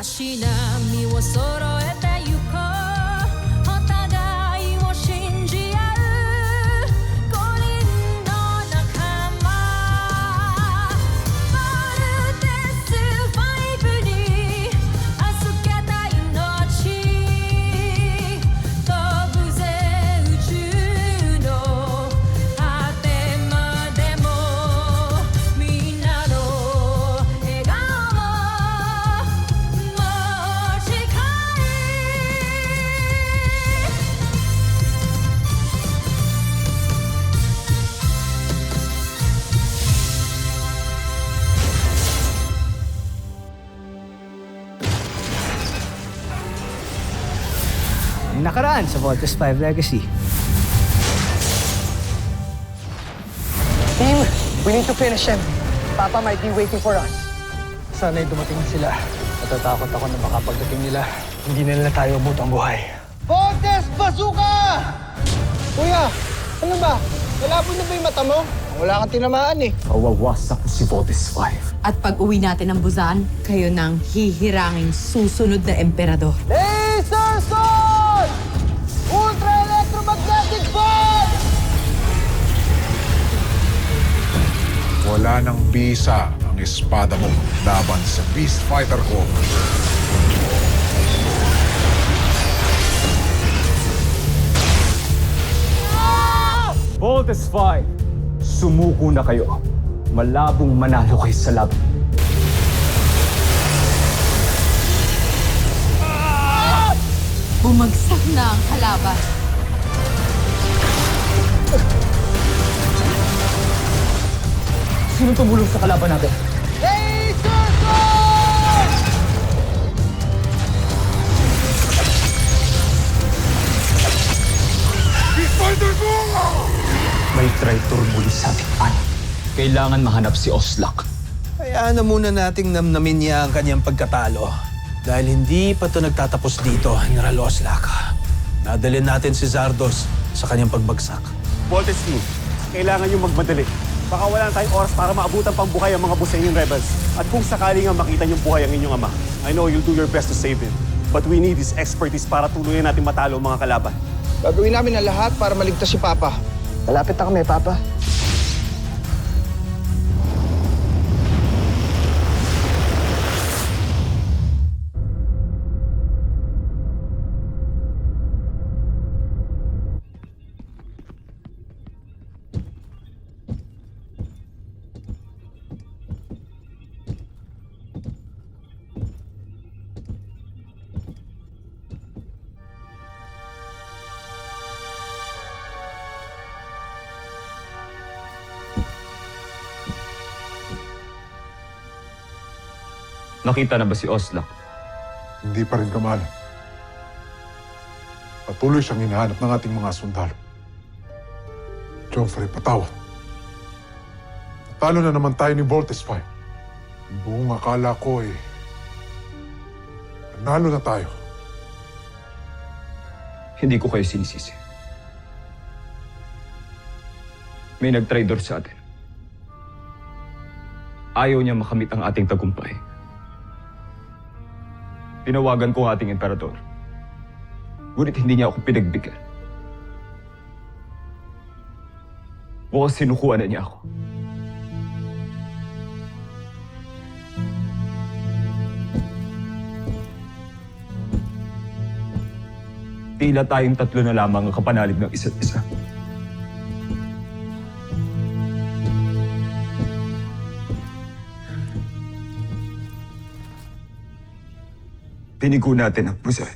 しなみを揃えてゆこうお互いを信じ合う五人の仲間ボルテス5に預けた命飛ぶぜ宇宙の果てまでもみんなの笑顔も持ち帰Nakaraan sa Voltes 5 Legacy. Team, we need to finish him. Papa might be waiting for us. Sana'y dumating na sila. Natatakot ako na baka pagdating nila, hindi na nila tayo butang buhay. Voltes Bazooka! Kuya, ano ba? Malabo na ba yung mata mo? Wala kang tinamaan eh. Kawawasak ko si Voltes 5. At pag uwi natin ng Busan, kayo nang hihiranging susunod na emperador. Laser Sword! Ultra Electromagnetic Ball! Wala nang bisa ang espada mo laban sa Beast Fighter ko. Voltes 5, sumuko na kayo. Malabong manalo kayo sa laban. Bumagsak na ang kalaban. Sino tumulong sa kalaban natin? Laser Sword! Beast Fighter ko! May traitor muli sa ating panig. Kailangan mahanap si Oslak. Hayaan na muna nating namnamin niya ang kanyang pagkatalo. Dahil hindi pa ito nagtatapos dito, General Oslak. Nadalhin natin si Zardos sa kanyang pagbagsak. Voltes team, kailangan yung magmadali. Baka wala na tayong oras para maabutan pang buhay ang mga Busenyong rebels. At kung sakali nga makita niyong buhay ang inyong ama, I know you'll do your best to save him. But we need his expertise para tuluyan natin matalo ang mga kalaban. Gagawin namin ang lahat para maligtas si Papa. Malapit na kami, Papa. Nakita na ba si Oslak? Hindi pa rin kamal. Patuloy siyang hinahanap ng ating mga sundalo. Joffrey, patawad. Natalo na naman tayo ni Voltes 5. Ang buong akala ko nanalo na tayo. Hindi ko kayo sinisisi. May nag-traitor sa atin. Ayaw niya makamit ang ating tagumpay. Tinawagan ko ang ating emperador. Ngunit hindi niya ako pinagbigyan. Mukhang sinukuan na niya ako. Tila tayong tatlo na lamang ang kapanalig ng isa't isa. Tinigo natin ang Busan.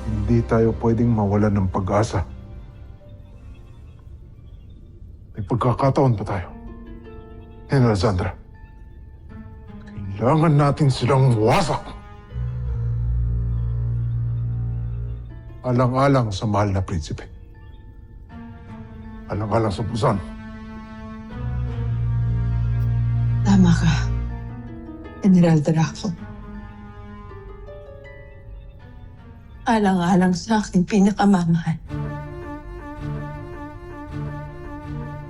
Hindi tayo pwedeng mawalan ng pag-asa. May pagkakataon pa tayo. General Zandra, kailangan natin silang wasak. Alang-alang sa mahal na prinsipe. Alang-alang sa Busan. Tama ka, General Draco. Alang-alang sa aking pinakamamahal.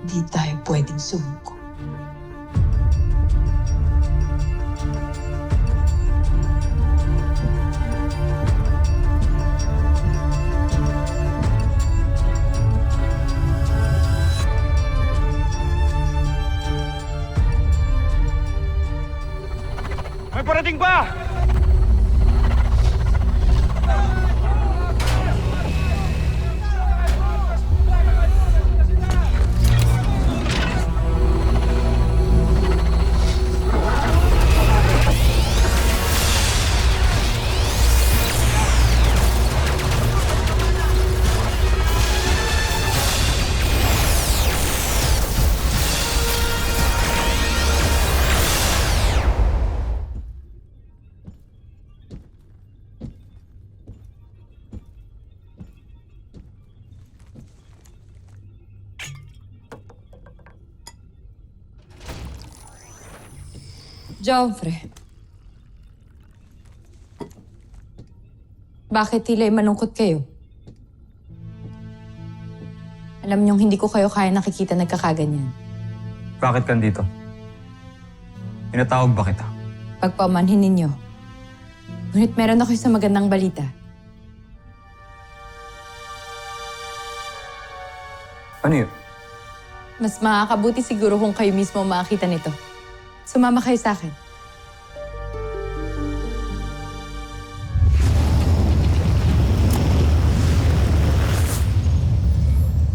Di tayo pwedeng sumuko. May parating ba? Joffrey. Bakit tila malungkot kayo? Alam niyong hindi ko kayo kaya nakikita nagkakaganyan. Bakit kandito? Pinatawag ba kita? Pagpamanhin ninyo. Ngunit meron ako isang magandang balita. Ano yun? Mas makakabuti siguro kung kayo mismo makakita nito. Sumama kayo sa akin.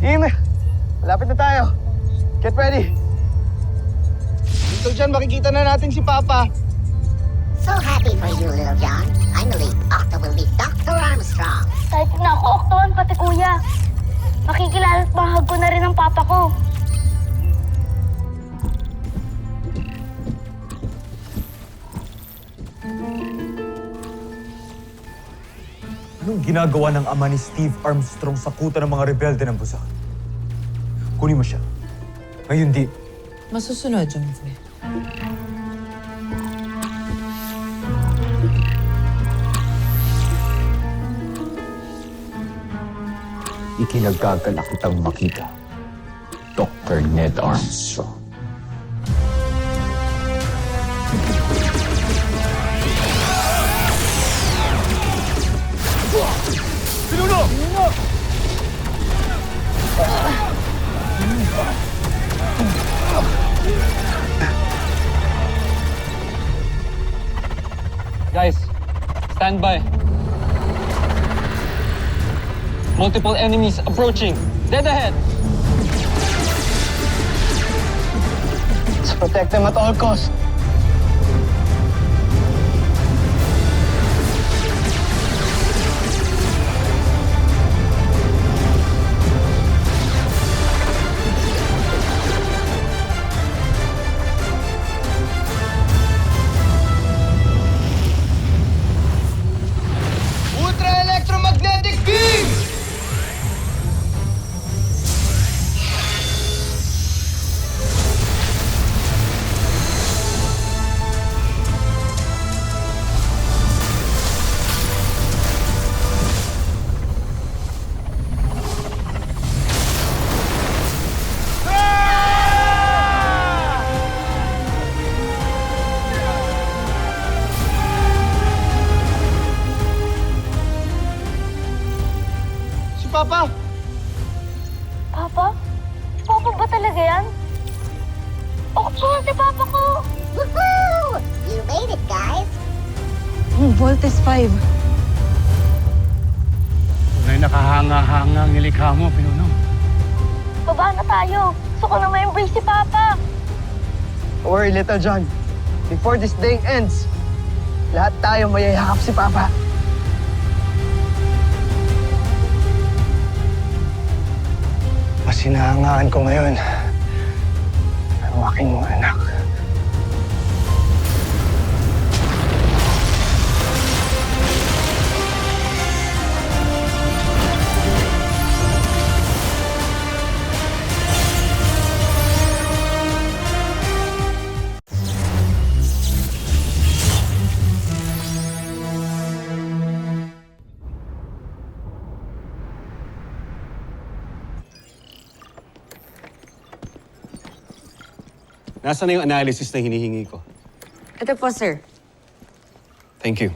Team, malapit na tayo. Get ready. Dito dyan, makikita na natin si Papa. So happy for you, Little John. Finally, Octo will be Dr. Armstrong. Kahit na ako, Octoan, pati kuya. Makikilala at bahag ko na rin ang papa ko. Anong ginagawa ng ama ni Steve Armstrong sa kuta ng mga rebelde ng Busan? Kunin mo siya. Ngayon di. Masusunod, Joffrey. Ikinagagalak kitang makita. Dr. Ned Armstrong. Guys, stand by. Multiple enemies approaching. Dead ahead. Let's protect them at all costs. Ultra-electromagnetic beam! Papa! Papa? Papa ba talaga yan? Octoan si papa ko! Woohoo! You made it, guys. Voltes 5. Tunay nakahanga-hanga ang nilikha mo, Pinuno. Baba na tayo. Gusto ko na ma-embrace si papa. Don't worry, Little John. Before this day ends, lahat tayo mayayakap si Papa. Mas hinahangaan ko ngayon ang aking mga anak. Nasaan na yung analysis na hinihingi ko? Ito po, sir. Thank you.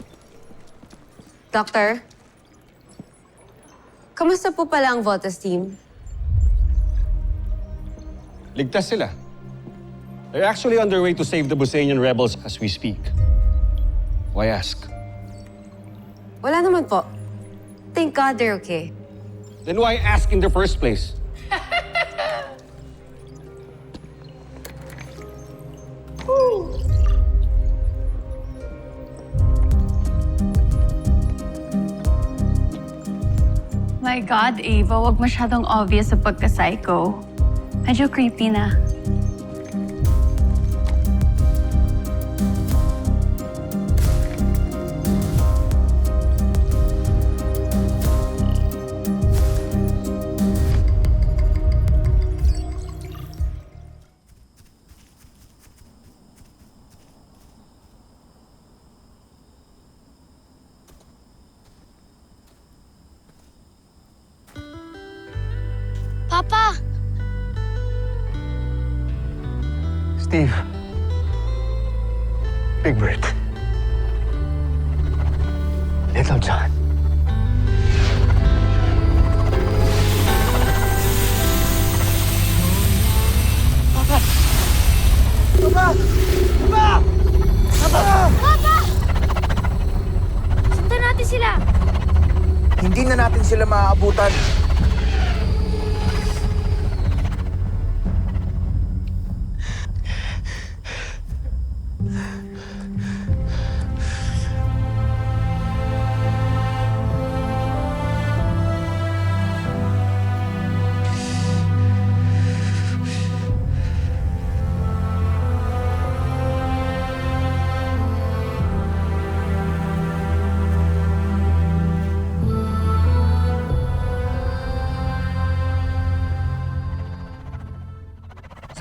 Doctor? Kamusta po pala ang Voltas team? Ligtas sila. They're actually on their way to save the Busanian rebels as we speak. Why ask? Wala naman po. Thank God they're okay. Then why ask in the first place? My God, Ava, wag masyadong obvious sa pagka-psycho. Medyo creepy na. Papa! Steve. Big Bird. Little John. Sundan natin sila! Hindi na natin sila maaabutan.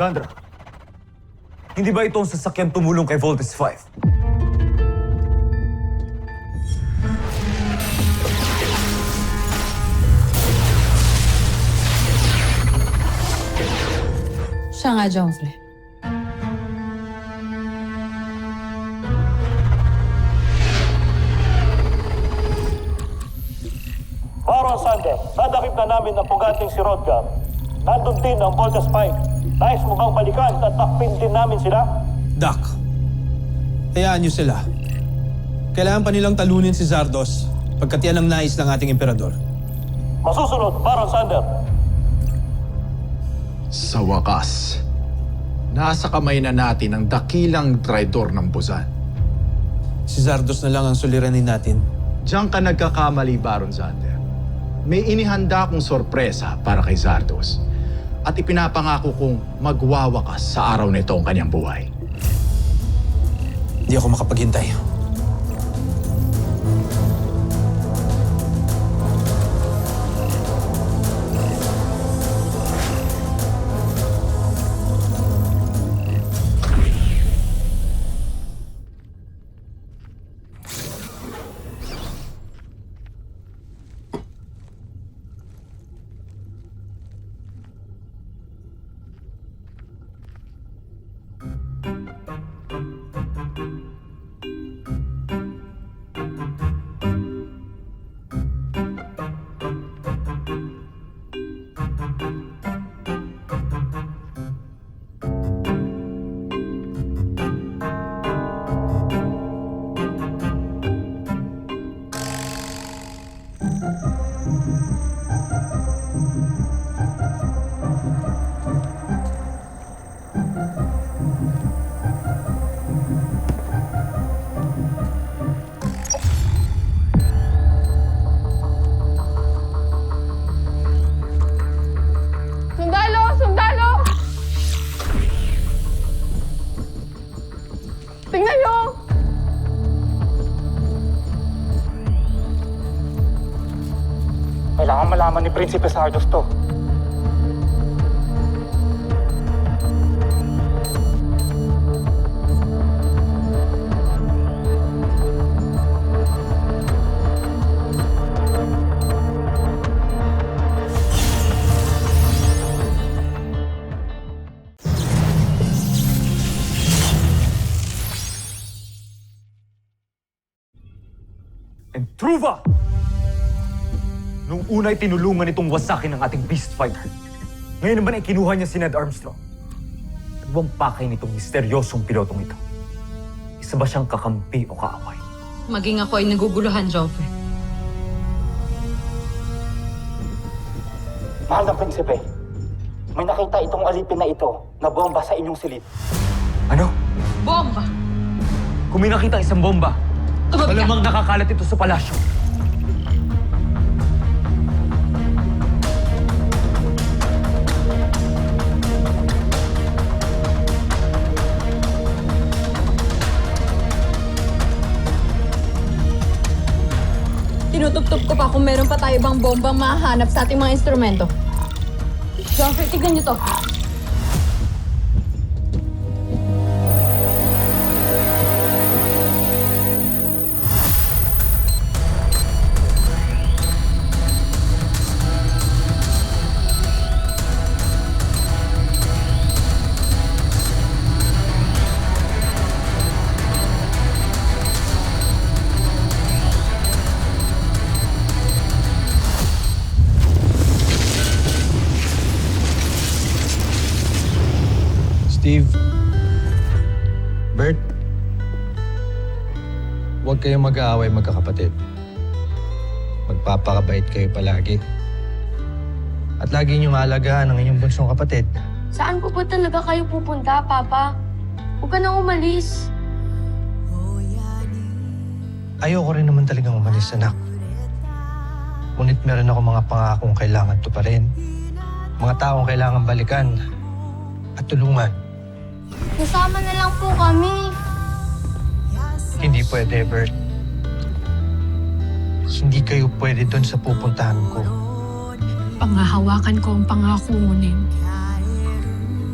Sandra, hindi ba ito ang sasakyan tumulong kay Voltes 5? Siya nga, Joffrey. Baron Sande, sadakip na namin ang puganting si Rodgar. Nandun din ang Voltes 5. Nais mo bang balikan at takpin din namin sila? Doc, hayaan niyo sila. Kailangan pa nilang talunin si Zardos pagkat yan ang nais ng ating emperador. Masusunod, Baron Sander. Sa wakas, nasa kamay na natin ang dakilang traidor ng Busan. Si Zardos na lang ang suliranin natin. Diyan ka nagkakamali, Baron Zander. May inihanda akong sorpresa para kay Zardos. At ipinapangako kong magwawakas sa araw nito ang kanyang buhay. Hindi ako makapaghintay. Kailangan malaman ni Prinsipe Sardos to. Truva! Nung una ay tinulungan itong wasakin ng ating beast fighter. Ngayon naman ay kinuha niya si Ned Armstrong. Ano bang pakay nitong misteryosong pilotong ito? Isa ba siyang kakampi o kaaway? Maging ako ay naguguluhan, Joffrey. Mahal na prinsipe, may nakita itong alipin na ito na bomba sa inyong silid. Ano? Bomba! Kung may nakita isang bomba, malamang nakakalat ito sa palasyo. Tinutuptup ko pa kung meron pa tayo bang bombang mahahanap sa ating mga instrumento. Joffrey, tignan niyo to. Steve, Bert, huwag kayong mag-aaway magkakapatid. Magpapakabait kayo palagi. At lagi niyong alagaan ang inyong bunsong kapatid. Saan po ba talaga kayo pupunta, Papa? Huwag ka nang umalis. Ayoko rin naman talagang umalis, anak. Ngunit meron ako mga pangakong kailangan tuparin. Mga taong kailangan balikan at tulungan. Kasama na lang po kami. Hindi pwede, Bert. Hindi kayo pwede doon sa pupuntahan ko. Pangahawakan ko ang pangako mo, Ned.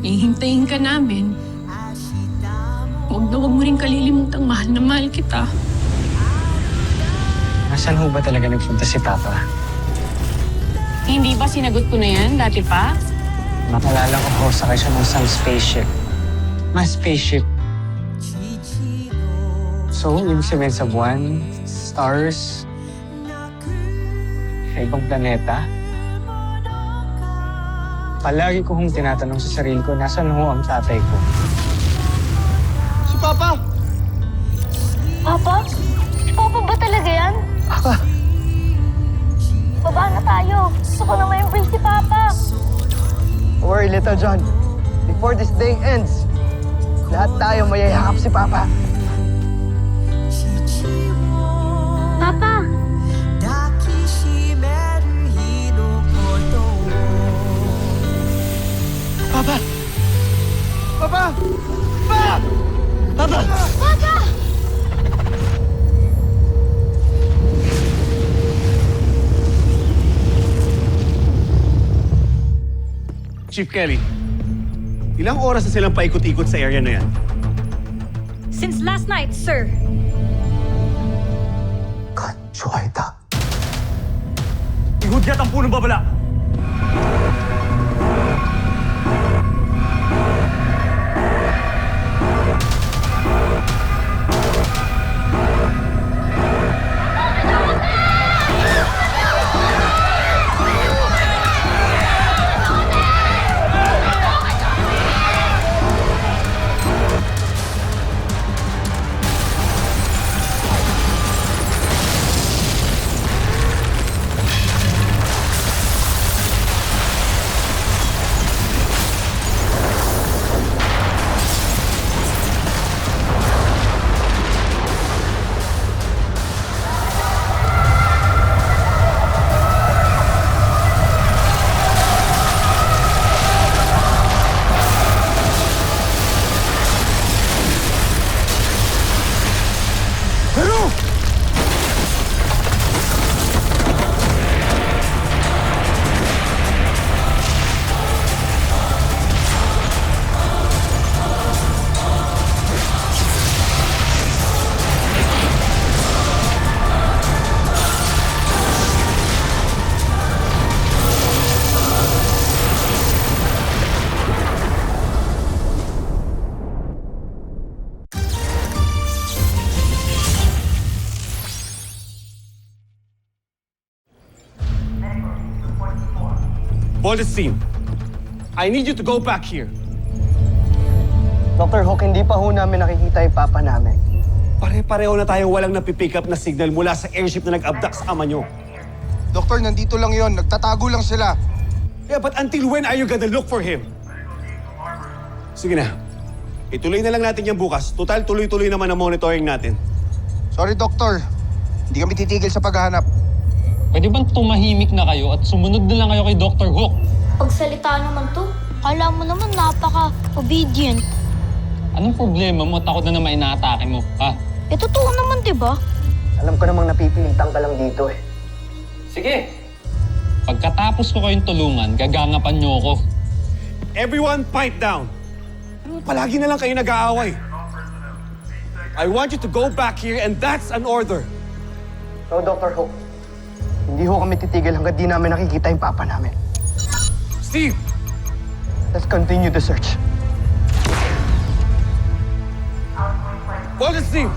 Hihintayin ka namin. Huwag mo rin kalilimutang mahal na mahal kita. Nasaan ho ba talaga nagpunta si Papa? Hindi ba sinagot ko na yan dati pa? Nakalala ko ho sa siya ng isang spaceship. Mas spaceship. So, ibig sabihin sa buwan, stars, sa ibang planeta. Palagi ko hong tinatanong sa sarili ko, nasaan ho ang tatay ko? Si Papa! Papa? Papa ba talaga yan? Papa! Baba na tayo. Gusto ko na ma-embrace si Papa. Don't worry, Little John. Before this day ends, lahat tayo mayayakap si Papa. Papa! Papa! Papa! Papa! Papa! Papa! Chief Kelly, ilang oras na silang paikot-ikot sa area na yan? Since last night, sir. Kanchuaita. Ihudyat ang punong babala! Voltes team, I need you to go back here. Dr. Hook, hindi pa ho namin nakikita yung papa namin. Pare-pareho na tayong walang napipick up na signal mula sa airship na nag-abduct sa ama nyo. Doktor, nandito lang yon. Nagtatago lang sila. Yeah, but until when are you gonna look for him? Sige na. Ituloy na lang natin yan bukas. Total, tuloy-tuloy naman ang monitoring natin. Sorry, Doktor. Hindi kami titigil sa paghahanap. Pwede bang tumahimik na kayo at sumunod na lang kayo kay Dr. Hook? Pagsalita naman to. Kala mo naman napaka-obedient. Anong problema mo? Takot na naman inaatake mo, ha? Eh, totoo naman, diba? Alam ko namang napipilitan ka lang dito eh. Sige. Pagkatapos ko kayong tulungan, gagangapan niyo ako. Everyone pipe down. Palagi na lang kayo nag-aaway. I want you to go back here and that's an order. No, Dr. Hook. Hindi ho kami titigil hanggang di namin nakikita yung papa namin. Steve! Let's continue the search. Voltes team!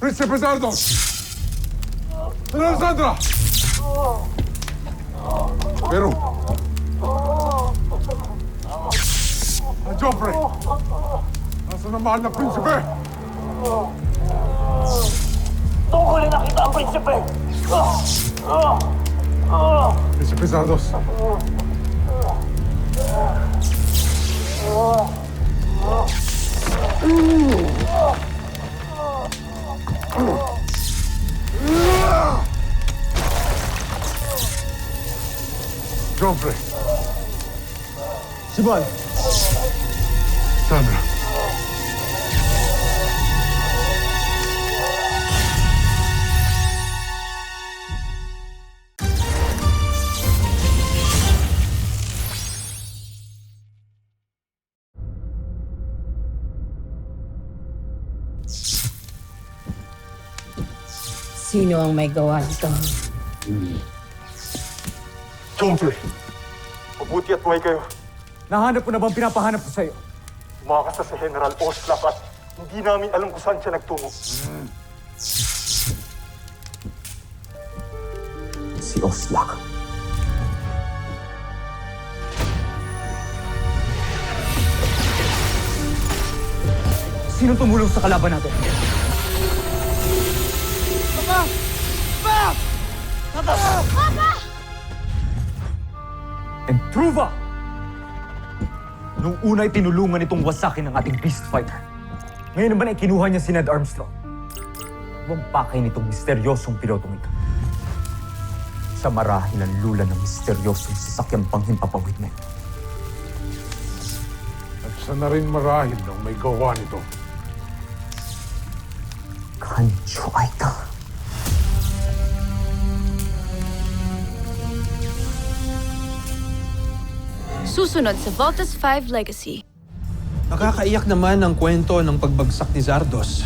Príncipe Zardos! General Sandra! Pero... Joffrey! Nasaan ang mahal na prinsipe? Doon ko rin nakita ang prinsipe! Príncipe Zardos. Joffrey. Sibal! Sandra. Sino ang may gawa nito? Joffrey. Mabuti at buhay kayo. Nahanap mo na bang pinapahanap ko sa'yo? Umakas na sa General Oslap at hindi namin alam kung saan siya nagtungo. Si Oslak. Sino tumulong sa kalaban natin? And Truva! Nung una'y tinulungan itong wasakin ng ating beast fighter. Ngayon naman ay kinuha niya si Ned Armstrong. Huwag pakay nitong misteryosong pilotong ito. Sa marahil ang lula ng misteryosong sasakyang panghimpapawid mo. At siya na rin marahil ng may gawa nito. Kancho Aita. Susunod sa Voltes 5 Legacy. Nakakaiyak naman ang kwento ng pagbagsak ni Zardos.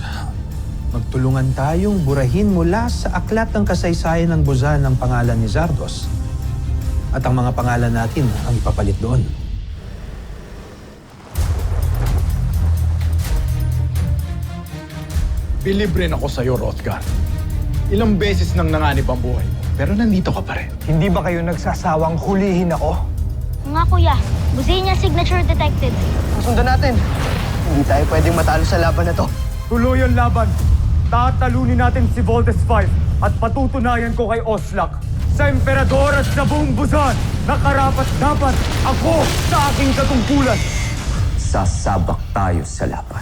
Magtulungan tayong burahin mula sa aklat ng kasaysayan ng Buzan ang pangalan ni Zardos. At ang mga pangalan natin ang ipapalit doon. Believe rin ako sa'yo, Rothgar. Ilang beses nang nanganib ang buhay mo, pero nandito ka pa rin. Hindi ba kayo nagsasawang hulihin ako? Nga kuya, Buzinia signature detected. Susundan natin. Hindi tayo pwedeng matalo sa laban na to. Tuloy ang laban. Tatalunin natin si Voltes 5 at patutunayan ko kay Oslak sa Emperador at sa buong Buzan na karapat-dapat ako sa aking katungkulan. Sasabak tayo sa laban.